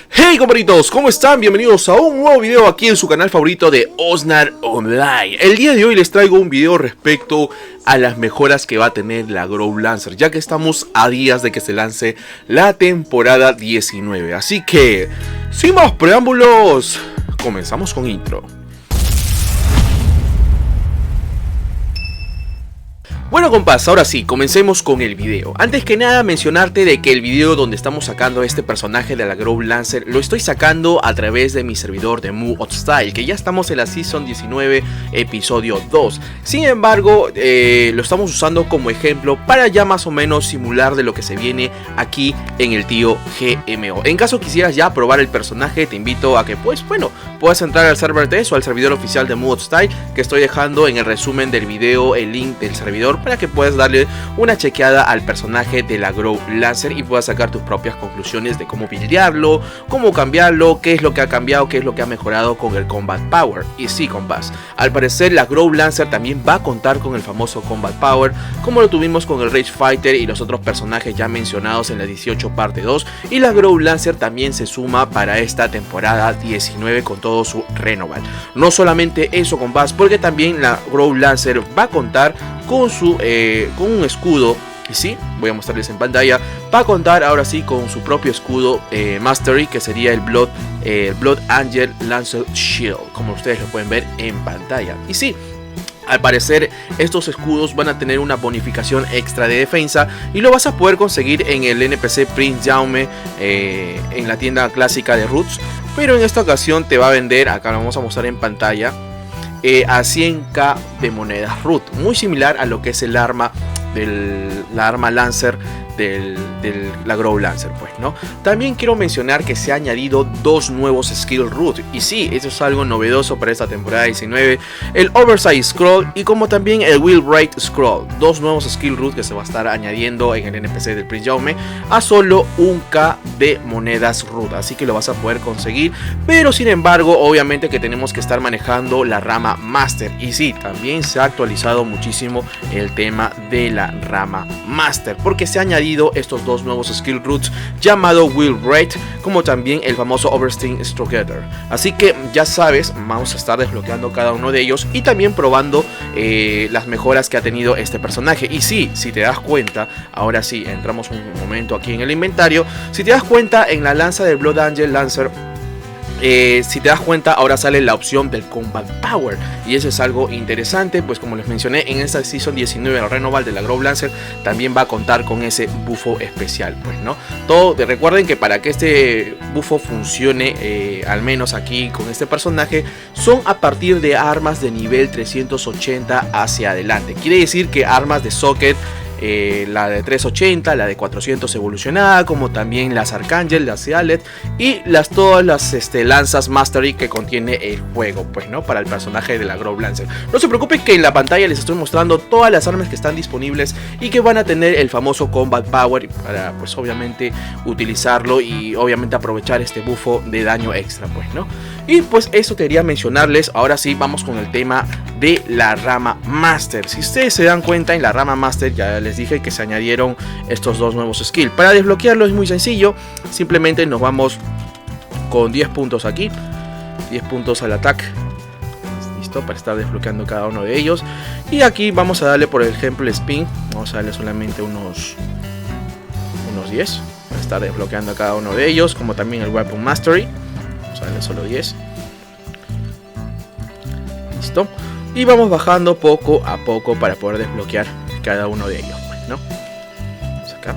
Hey compadritos, ¿cómo están? Bienvenidos a un nuevo video aquí en su canal favorito de Osnar Online. El día de hoy les traigo un video respecto a las mejoras que va a tener la Grow Lancer, ya que estamos a días de que se lance la temporada 19. Así que, sin más preámbulos, comenzamos con intro. Bueno compas, ahora sí, comencemos con el video. Antes que nada mencionarte de que el video donde estamos sacando este personaje de la Grow Lancer lo estoy sacando a través de mi servidor de Mu Style, que ya estamos en la Season 19 episodio 2. Sin embargo, lo estamos usando como ejemplo para ya más o menos simular de lo que se viene aquí en el tío GMO. En caso quisieras ya probar el personaje, te invito a que pues bueno, puedas entrar al server test o al servidor oficial de Mu Style, que estoy dejando en el resumen del video el link del servidor para que puedas darle una chequeada al personaje de la Grow Lancer y puedas sacar tus propias conclusiones de cómo buildearlo, cómo cambiarlo, qué es lo que ha cambiado, qué es lo que ha mejorado con el Combat Power. Y sí compas, al parecer la Grow Lancer también va a contar con el famoso Combat Power, como lo tuvimos con el Rage Fighter y los otros personajes ya mencionados en la 18 parte 2, y la Grow Lancer también se suma para esta temporada 19 con todo su Renoval. No solamente eso compas, porque también la Grow Lancer va a contar con un escudo, y sí, voy a mostrarles en pantalla, va a contar ahora sí con su propio escudo Mastery, que sería el Blood Angel Lancer Shield, como ustedes lo pueden ver en pantalla. Y sí, al parecer estos escudos van a tener una bonificación extra de defensa y lo vas a poder conseguir en el NPC Prince Jaume, en la tienda clásica de Roots, pero en esta ocasión te va a vender, acá lo vamos a mostrar en pantalla, a 100k de monedas root, muy similar a lo que es el arma la arma Lancer de la Grow Lancer, pues, ¿no? También quiero mencionar que se ha añadido dos nuevos skill root, y sí, eso es algo novedoso para esta temporada 19, el Oversize Scroll y como también el Will Rate Scroll, dos nuevos skill root que se va a estar añadiendo en el NPC del Prince Jaume a solo 1k de monedas root, así que lo vas a poder conseguir, pero sin embargo, obviamente que tenemos que estar manejando la rama Master, y sí, también se ha actualizado muchísimo el tema de la rama Master, porque se ha añadido estos dos nuevos skill roots llamado Will Rate, como también el famoso Oversteam Stroketer. Así que ya sabes, vamos a estar desbloqueando cada uno de ellos y también probando las mejoras que ha tenido este personaje. Y sí, si te das cuenta, ahora sí, entramos un momento aquí en el inventario, si te das cuenta en la lanza del Blood Angel Lancer, si te das cuenta, ahora sale la opción del Combat Power, y eso es algo interesante, pues como les mencioné, en esta Season 19 el Renoval de la Grow Lancer también va a contar con ese bufo especial, pues, ¿no? Recuerden que para que este bufo funcione, al menos aquí con este personaje, son a partir de armas de nivel 380 hacia adelante. Quiere decir que armas de socket, la de 380, la de 400 evolucionada, como también las Archangel, las Sealet y todas las lanzas Mastery que contiene el juego, pues, ¿no? Para el personaje de la Grow Lancer. No se preocupen que en la pantalla les estoy mostrando todas las armas que están disponibles y que van a tener el famoso Combat Power para, pues, obviamente utilizarlo y obviamente aprovechar este bufo de daño extra, pues, ¿no? Y pues eso quería mencionarles. Ahora sí, vamos con el tema de la rama Master. Si ustedes se dan cuenta, en la rama Master ya les dije que se añadieron estos dos nuevos skills. Para desbloquearlo es muy sencillo, simplemente nos vamos con 10 puntos aquí, 10 puntos al ataque, listo, para estar desbloqueando cada uno de ellos. Y aquí vamos a darle, por ejemplo, el Spin, vamos a darle solamente unos 10 para estar desbloqueando a cada uno de ellos, como también el Weapon Mastery, vamos a darle solo 10, listo. Y vamos bajando poco a poco para poder desbloquear cada uno de ellos, pues, ¿no? Vamos acá.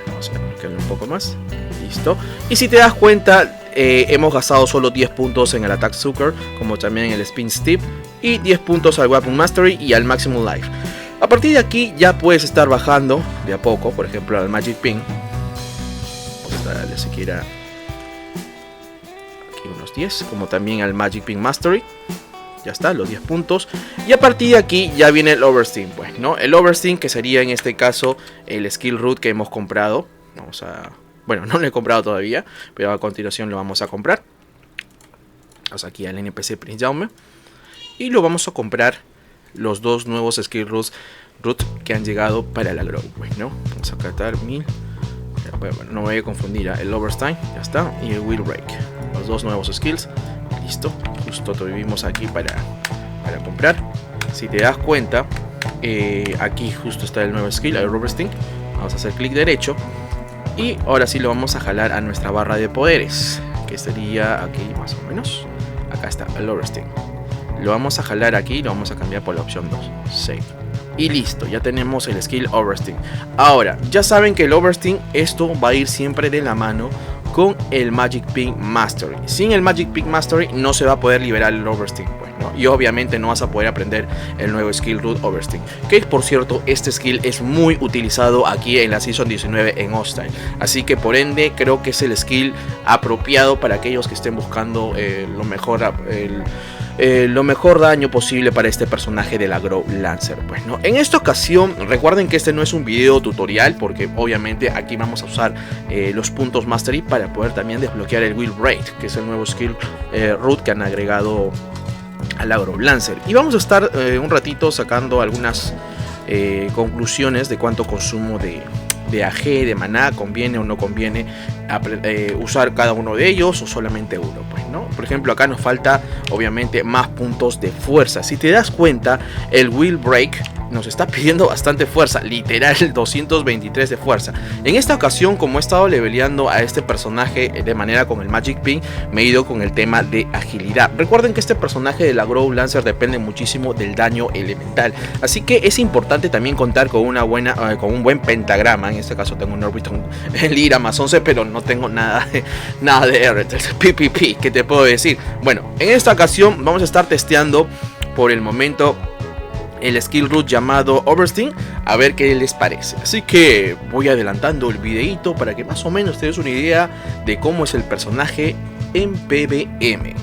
Vamos a desbloquearlo un poco más. Listo. Y si te das cuenta, hemos gastado solo 10 puntos en el Attack Sucker, como también en el Spin Steep, y 10 puntos al Weapon Mastery y al Maximum Life. A partir de aquí ya puedes estar bajando de a poco, por ejemplo al Magic Ping. Vamos a darle siquiera aquí unos 10, como también al Magic Ping Mastery. Ya está, los 10 puntos. Y a partir de aquí ya viene el Oversteam, pues, ¿no? El Oversteam, que sería en este caso el skill root que hemos comprado. Bueno, no lo he comprado todavía, pero a continuación lo vamos a comprar. Vamos aquí al NPC Prince Jaume y lo vamos a comprar los dos nuevos skill root que han llegado para la Grow, pues, ¿no? Vamos a captar 1000. bueno, no me voy a confundir, el Overstein, ya está, y el Wheel Break, los dos nuevos skills. Listo, justo tuvimos aquí para comprar. Si te das cuenta, aquí justo está el nuevo skill, el Overstein. Vamos a hacer clic derecho y ahora sí lo vamos a jalar a nuestra barra de poderes, que sería aquí más o menos. Acá está el Overstein. Lo vamos a jalar aquí y lo vamos a cambiar por la opción 2, Save. Y listo, ya tenemos el skill Overstein. Ahora, ya saben que el Overstein, esto va a ir siempre de la mano con el Magic Pink Mastery. Sin el Magic Pink Mastery no se va a poder liberar el Overstein, pues, ¿no? Y obviamente no vas a poder aprender el nuevo skill Root Overstein, que por cierto este skill es muy utilizado aquí en la Season 19 en Hostile. Así que por ende creo que es el skill apropiado para aquellos que estén buscando lo mejor daño posible para este personaje de la Grow Lancer, pues, ¿no? En esta ocasión recuerden que este no es un video tutorial, porque obviamente aquí vamos a usar los puntos Mastery para poder también desbloquear el Wheel Break, que es el nuevo skill root que han agregado al Grow Lancer. Y vamos a estar un ratito sacando algunas conclusiones de cuánto consumo de AG, de maná, conviene o no conviene usar cada uno de ellos o solamente uno, pues, ¿no? Por ejemplo, acá nos falta obviamente más puntos de fuerza. Si te das cuenta, el Wheel Break nos está pidiendo bastante fuerza, literal 223 de fuerza. En esta ocasión, como he estado leveleando a este personaje de manera con el Magic Pink, me he ido con el tema de agilidad. Recuerden que este personaje de la Grow Lancer depende muchísimo del daño elemental, así que es importante también contar con con un buen pentagrama. En este caso tengo un Orbiton Lira más 11, pero no tengo nada de PPP, ¿qué te puedo decir? Bueno, en esta ocasión vamos a estar testeando por el momento el skill root llamado Overstein, a ver qué les parece. Así que voy adelantando el videito para que más o menos te des una idea de cómo es el personaje en PvM.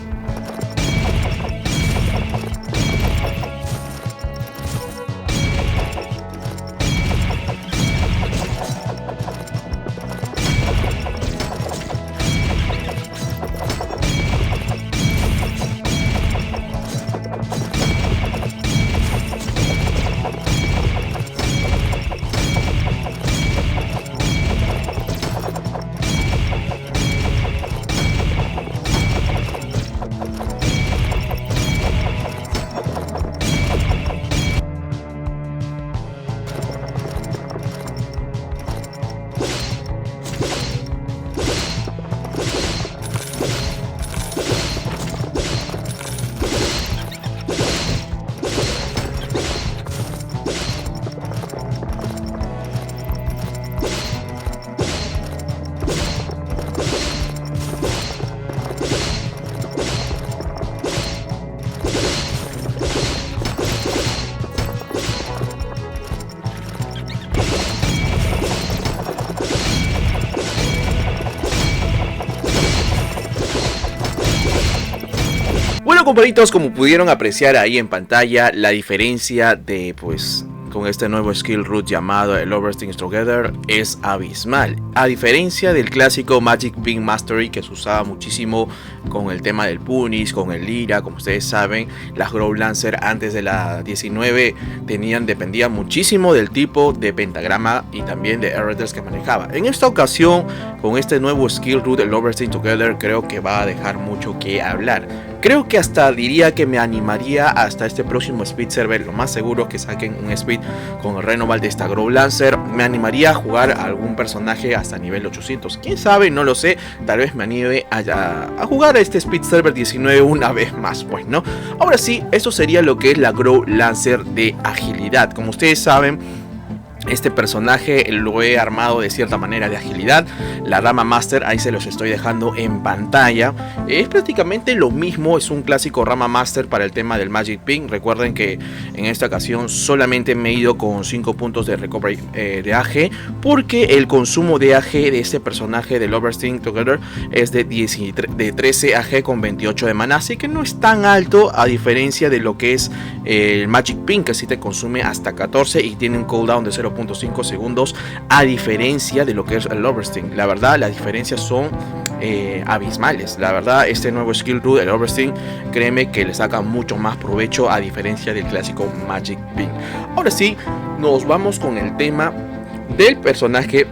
Bueno, compadritos, como pudieron apreciar ahí en pantalla, la diferencia de con este nuevo skill root llamado el Overthings Together es abismal. A diferencia del clásico Magic Pink Mastery, que se usaba muchísimo con el tema del Punish, con el Lira, como ustedes saben, las Grow Lancer antes de la 19 dependían muchísimo del tipo de pentagrama y también de RTs que manejaba. En esta ocasión, con este nuevo skill root, el Overthings Together, creo que va a dejar mucho que hablar. Creo que hasta diría que me animaría hasta este próximo Speed Server. Lo más seguro es que saquen un Speed con el Renoval de esta Grow Lancer. Me animaría a jugar a algún personaje hasta nivel 800. Quién sabe, no lo sé. Tal vez me anime a jugar a este Speed Server 19 una vez más, pues, ¿no? Ahora sí, eso sería lo que es la Grow Lancer de agilidad. Como ustedes saben, este personaje lo he armado de cierta manera de agilidad. La rama Master, ahí se los estoy dejando en pantalla. Es prácticamente lo mismo, es un clásico rama Master para el tema del Magic Pink. Recuerden que en esta ocasión solamente me he ido con 5 puntos de recovery de AG, porque el consumo de AG de este personaje del Overthings Together es de 13 AG con 28 de maná, así que no es tan alto a diferencia de lo que es el Magic Pink, que sí te consume hasta 14 y tiene un cooldown de 0.5 segundos, a diferencia de lo que es el Overthings. La verdad, las diferencias son abismales. La verdad, este nuevo skill root, el Overthings, créeme que le saca mucho más provecho a diferencia del clásico Magic Pink. Ahora sí, nos vamos con el tema del personaje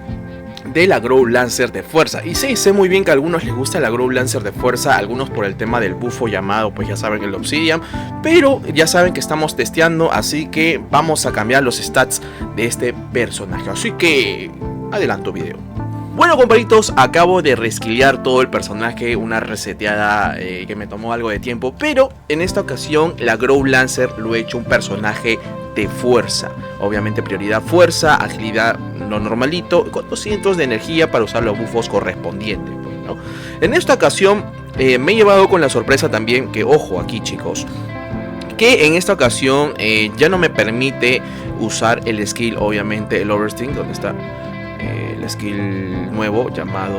de la Grow Lancer de fuerza. Y sí, sé muy bien que a algunos les gusta la Grow Lancer de fuerza, algunos por el tema del bufo llamado, pues ya saben, el Obsidian, pero ya saben que estamos testeando, así que vamos a cambiar los stats de este personaje. Así que adelanto video. Bueno, compadritos, acabo de resquiliar todo el personaje, una reseteada que me tomó algo de tiempo, pero en esta ocasión la Grow Lancer lo he hecho un personaje de fuerza. Obviamente prioridad fuerza, agilidad lo normalito, con 200 de energía para usar los buffos correspondientes, ¿no? En esta ocasión me he llevado con la sorpresa también que, ojo aquí chicos, que en esta ocasión ya no me permite usar el skill, obviamente el Oversting, donde está el skill nuevo llamado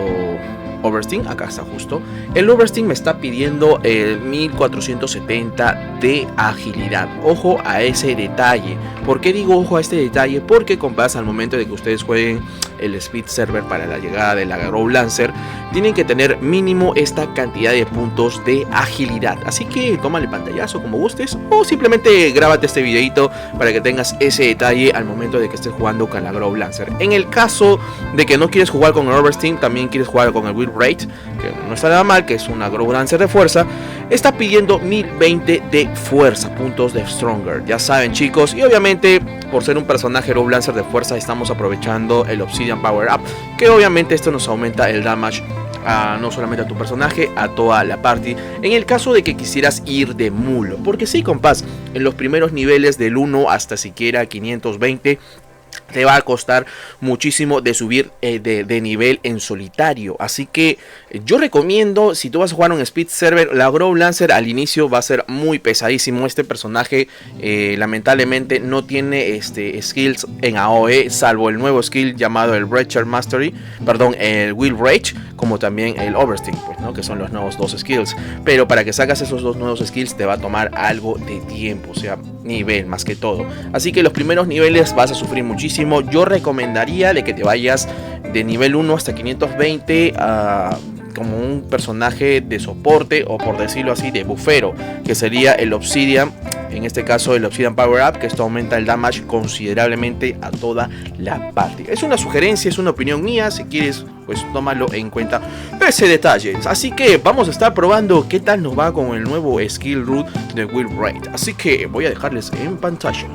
Oversting, acá está justo. El Oversting me está pidiendo 1470 de agilidad. Ojo a ese detalle. ¿Por qué digo ojo a este detalle? Porque compás, al momento de que ustedes jueguen el Speed Server para la llegada de la Grow Lancer, tienen que tener mínimo esta cantidad de puntos de agilidad. Así que tómale pantallazo como gustes, o simplemente grábate este videito para que tengas ese detalle al momento de que estés jugando con la Grow Lancer. En el caso de que no quieres jugar con el Oversting, también quieres jugar con el Will Rate, que no está nada mal, que es una Grow Lancer de fuerza, está pidiendo 1020 de fuerza, puntos de Stronger. Ya saben chicos, y obviamente por ser un personaje Grow Lancer de fuerza estamos aprovechando el Obsidian Power Up, que obviamente esto nos aumenta el damage no solamente a tu personaje, a toda la party, en el caso de que quisieras ir de mulo. Porque sí, compás, en los primeros niveles del 1 hasta siquiera 520 te va a costar muchísimo de subir de nivel en solitario. Así que yo recomiendo, si tú vas a jugar un Speed Server, la Grow Lancer al inicio va a ser muy pesadísimo. Este personaje lamentablemente no tiene skills en AOE, salvo el nuevo skill llamado el Breacher Mastery, perdón, el Will Rage, como también el Oversting, pues, ¿no? Que son los nuevos dos skills. Pero para que sacas esos dos nuevos skills te va a tomar algo de tiempo, o sea, nivel más que todo. Así que los primeros niveles vas a sufrir muchísimo. Yo recomendaría de que te vayas de nivel 1 hasta 520 como un personaje de soporte, o por decirlo así, de bufero, que sería el Obsidian. En este caso el Obsidian Power Up, que esto aumenta el damage considerablemente a toda la party. Es una sugerencia, es una opinión mía, si quieres pues tómalo en cuenta ese detalle. Así que vamos a estar probando qué tal nos va con el nuevo skill root de Will Rate. Así que voy a dejarles en pantalla.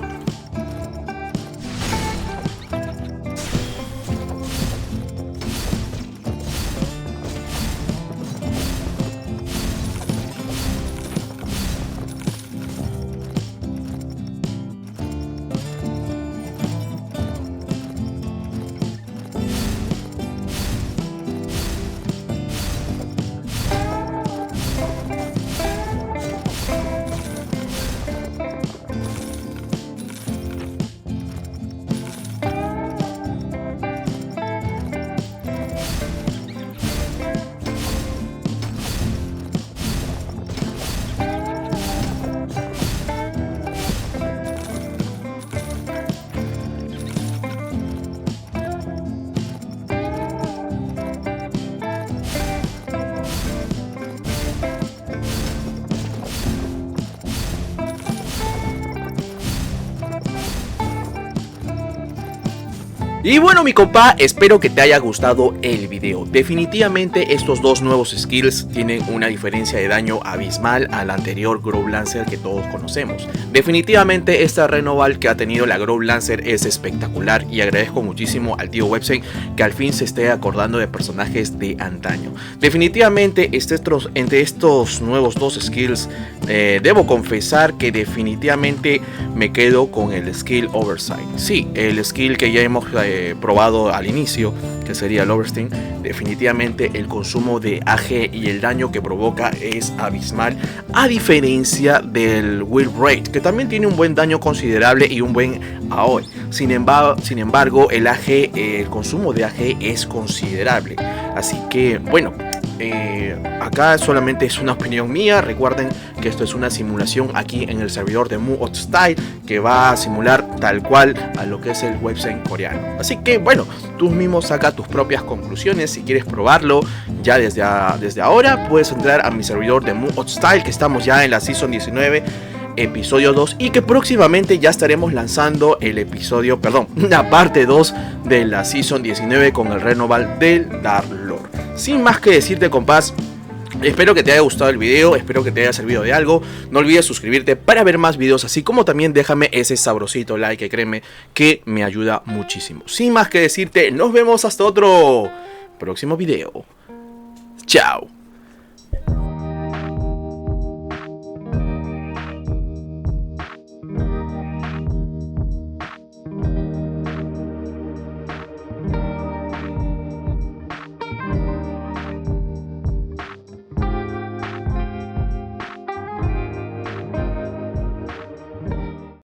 Y bueno mi compa, espero que te haya gustado el video. Definitivamente estos dos nuevos skills tienen una diferencia de daño abismal al anterior Grow Lancer que todos conocemos. Definitivamente esta renoval que ha tenido la Grow Lancer es espectacular, y agradezco muchísimo al tío Websen que al fin se esté acordando de personajes de antaño. Definitivamente entre estos nuevos dos skills debo confesar que definitivamente me quedo con el skill Oversight. Sí, el skill que ya hemos probado al inicio, que sería el Oversting. Definitivamente el consumo de AG y el daño que provoca es abismal, a diferencia del Will Rate, que también tiene un buen daño considerable y un buen AOE. Sin embargo el AG, el consumo de AG es considerable. Así que bueno, acá solamente es una opinión mía. Recuerden que esto es una simulación aquí en el servidor de Mu Style, que va a simular tal cual a lo que es el Websen coreano. Así que bueno, tú mismo saca tus propias conclusiones. Si quieres probarlo ya desde ahora, puedes entrar a mi servidor de Mu Style, que estamos ya en la Season 19. episodio 2 y que próximamente ya estaremos lanzando la parte 2 de la Season 19 con el Removal del Dark Lord. Sin más que decirte, compás, espero que te haya gustado el video, espero que te haya servido de algo. No olvides suscribirte para ver más videos, así como también déjame ese sabrosito like, que créeme que me ayuda muchísimo. Sin más que decirte, nos vemos hasta otro próximo video. Chao.